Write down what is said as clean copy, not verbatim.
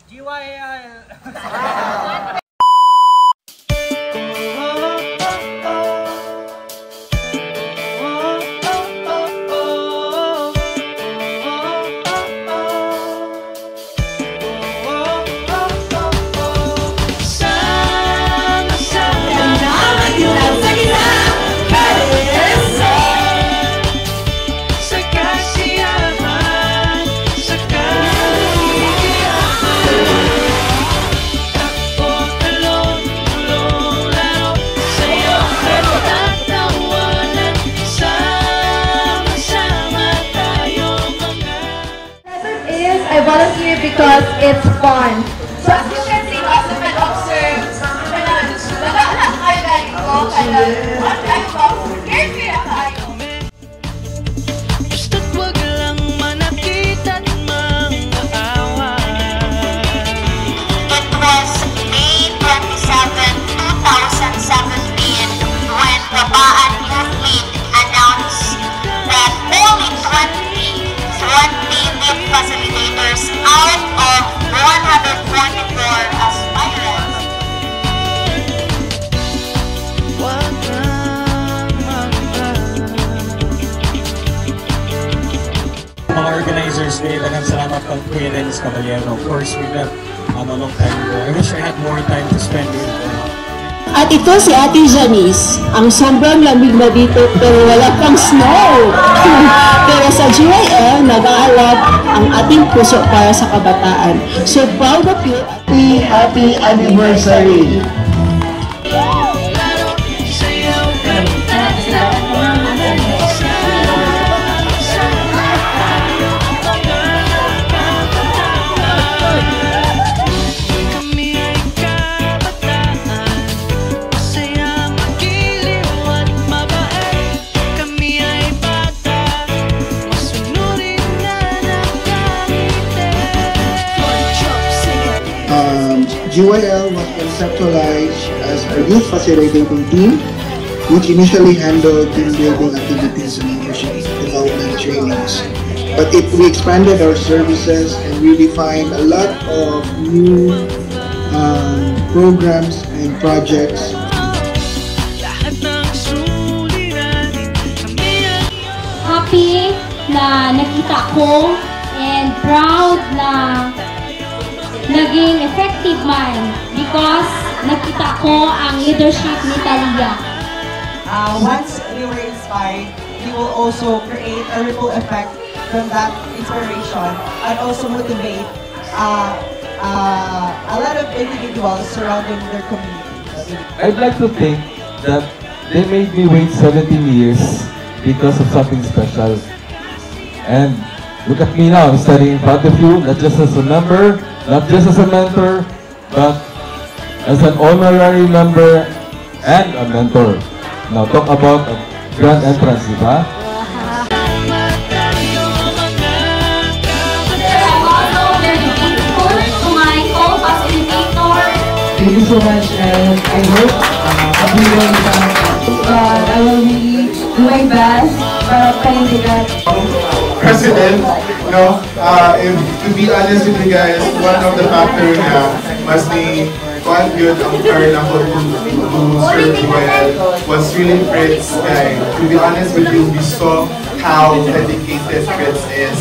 GYL. I volunteer because it's fun. So as you can see, also can observe, Basta't wag lang manakit at mang-aaway. It was May 27, 2017 when Babaan Youth League announced that only 20 youth facilitators out of 144 aspirants. Wag lang Mga organizers, dagang salamat kang Kuya Dennis Caballero. Of course, we met a long time ago. I wish I had more time to spend with At ito si Ate Janice, ang sobrang lamig na dito pero wala pang snow. Pero sa GYL, nag-aalab ang ating puso para sa kabataan. So proud of you. Happy anniversary! GYL was conceptualized as a youth facilitating team, which initially handled team building activities and leadership development trainings. But we expanded our services and we defined a lot of new programs and projects. Happy na nakita ko and proud na naging effective man because nakita ko ang leadership ni Talia. Once we were inspired, we will also create a ripple effect from that inspiration and also motivate a lot of individuals surrounding their community. I'd like to think that they made me wait 17 years because of something special. And look at me now, I'm standing in front of you, not just as a member, not just as a mentor, but as an honorary member and a mentor. Now talk about a grand entrance, di ba? Thank you so much, and I hope everyone I will really do my best para panindigan. President, to be honest with you guys, one of the factors mas ni Juan Yun ang turn ako to serve GYL was really Fritz guy. To be honest with you, we saw how dedicated Fritz is.